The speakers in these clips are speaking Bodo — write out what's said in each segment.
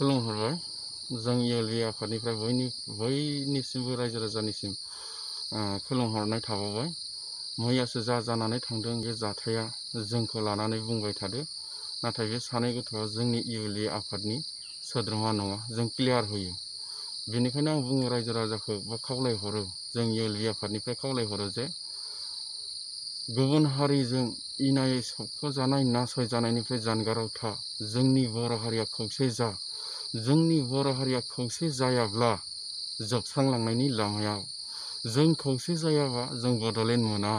खुलुमहरबाय। जों इउएलबि आफादनिफ्राय बयनिसिमबो रायजो राजानिसिम खुलुमहरनाय थाबावबाय। मैयासो जानानै थांदों बे जाथाया जोंखौ लानानै बुंबाय थादो, नाथाय बे सानै गथ'आ जोंनि इउएलबि आफादनि सोद्रोमा नङा, जों क्लियार होयो। बेनिखायनो आं बुङो रायजो राजाखौ बा खावलायहरो, जों इउएलबि आफादनिफ्राय खावलायहरो जे गुबुन हारिजों इनायै सोबख'जानाय नासयजानायनिफ्राय जानगाराव था। जोंनि बर' हारिया खौसे जा। जोंनि बर' हारिया खौसे जायाब्ला जोबस्रांलांनायनि लामायाव, जों खौसे जायाबा जों बड'लेण्ड मोना।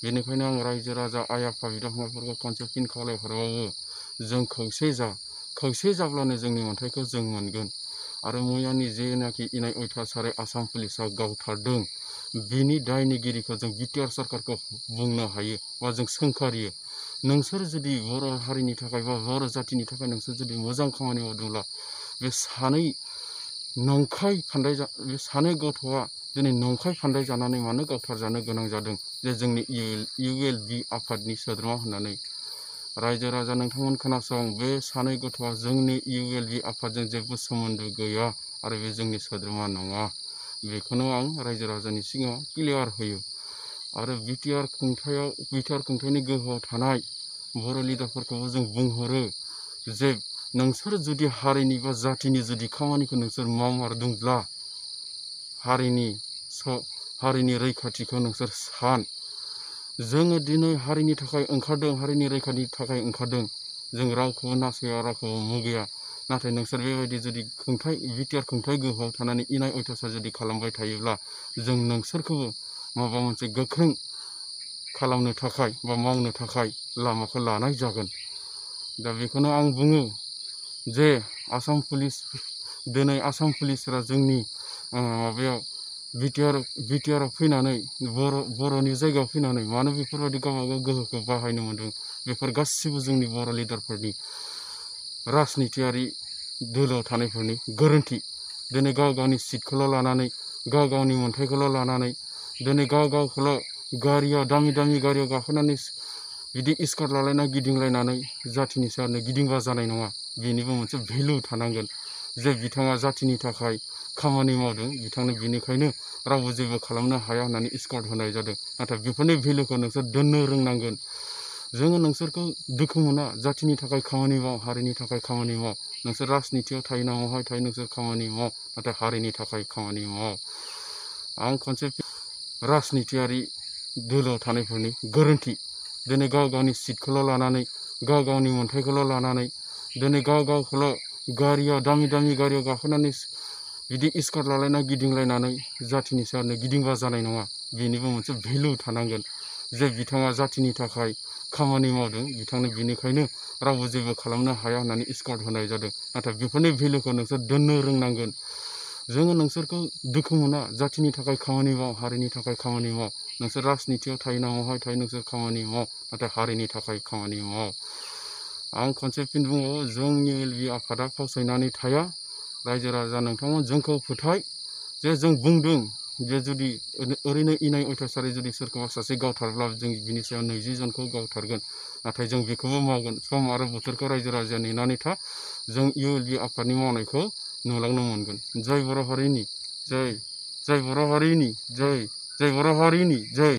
बेनिखायनो आं रायजो राजा आइ आफा बिदा फंबायफोरखौ खनसे फिन खावलायहरबावो, जों खौसे जा। खौसे जाब्लानो जोंनि मोन्थायखौ जों मोनगोन। आरो मैयानि जेनाखि इनाय अयथासारै आसाम पुलिसा गावथारदों, बिनि दायनिगिरिखौ जों बिटिआर सरकारखौ बुंनो हायो बा जों सोंखारियो। नोंसोर जुदि बर' हारिनि थाखाय बा बर' जाथिनि थाखाय नोंसोर जुदि मोजां खामानि मावदोंब्ला, बे सानै गथ'आ दिनै नंखाय फान्दाय जानानै मानो गावथारजानो गोनां जादों जे जोंनि इउएलबि आफादनि सोद्रोमा होननानै। रायजो राजा नोंथांमोन खोनासं, बे सानै गथ'आ जोंनि इउएलबि आफादजों जेबो सोमोन्दो गैया आरो बे जोंनि सोद्रोमा नङा। बेखौनो आं रायजो राजानि सिगाङाव क्लियार होयो। आरो बिटिआर खुंथायनि गोहोआव थानाय बर' लिडारफोरखौबो जों बुंहरो जे नोंसोर जुदि हारिनि बा जातिनि जुदि खामानिखौ नोंसोर मावमारदोंब्ला, हारिनि रैखाथिखौ नोंसोर सान। जोङो दिनै हारिनि थाखाय ओंखारदों, हारिनि रैखाथिनि थाखाय ओंखारदों। जों रावखौबो नासया, रावखौबो मुगैया। नाथाय नोंसोर बेबायदि जुदि बिटिआर खुंथाय गोहोआव थानानै इनाय अयथासार जुदि खालामबाय थायोब्ला, जों नोंसोरखौबो माबा मोनसे गोख्रों खालामनो थाखाय बा मावनो थाखाय लामाखौ लानाय जागोन। दा बेखौनो आं बुङो जे दिनै आसाम पुलिसफोरा जोंनि माबायाव बिटिआराव फैनानै बर'नि जायगायाव फैनानै मानो बेफोरबायदि गावबागाव गोहोखौ बाहायनो मोन्दों, बेफोर गासिबो जोंनि बर' लिडारफोरनि राजनितियारि दोलोआव थानायफोरनि गोरोन्थि। दिनै गाव गावनि सिटखौल' लानानै, गाव गावनि मोन्थायखौल' लानानै, दिनै गाव गावखौल' दामि गारियाव गाखोनानै बिदि स्कार्ट लालायना गिदिंलायनानै जाथिनि सायावनो गिदिंबा जानाय नङा। बेनिबो मोनसे भेलु थानांगोन जे बिथाङा जाथिनि थाखाय खामानि मावदों, बिथांनो बिनिखायनो रावबो जेबो खालामनो हाया होननानै स्कार्ट होनाय जादों। नाथाय बेफोरनि भेलुखौ नोंसोर दोननो रोंनांगोन। जोङो नोंसोरखौ दुखु मोना, जाथिनि थाखाय खामानि माव, हारिनि थाखाय खामानि माव। नोंसोर राजनितियाव थायो ना महाय थायो, नोंसोर खामानि माव, नाथाय हारिनि थाखाय खामानि माव। आं खनसे राजनितियारि दोलोआव थानायफोरनि गोरोन्थि। दिनै गाव गावनि सिटखौल' लानानै, गाव गावनि मोन्थायखौल' लानानै, दिनै गाव गावखौल' दामि गारियाव गाखोनानै बिदि स्कार्ट लालायना गिदिंलायनानै जाथिनि सायावनो गिदिंबा जानाय नङा। बेनिबो मोनसे भेलु थानांगोन जे बिथाङा जाथिनि थाखाय खामानि मावदों, बिथांनो बिनिखायनो रावबो जेबो खालामनो हाया होननानै स्कार्ट होनाय जादों। नाथाय बेफोरनि भेलुखौ नोंसोर दोननो रोंनांगोन। जोङो नोंसोरखौ दुखु मोना, जाथिनि थाखाय खामानि माव, हारिनि थाखाय खामानि माव। नोंसोर राजनितियाव थायो ना महाय थायो, नोंसोर खामानि माव, नाथाय हारिनि थाखाय खामानि माव। आं खनसे फिन बुंबावो, जों इउएलबि आफादा फावसायनानै थाया। रायजो राजा नोंथांमोन जोंखौ फोथाय जे जों बुंदों जे जुदि ओरैनो इनाय अयथासारै जुदि सोरखौबा सासे गावथारब्ला जों बिनि सायाव 20 जनखौ गावथारगोन। नाथाय जों बेखौबो मावगोन। सम आरो बोथोरखौ रायजो राजाया नेनानै था। जों इउएलबि आफादनि मावनायखौ नुलांनो मोनगोन। जय बर' हारिनि जय, जय बर' हारिनि जय, जय बर' हारिनि जय।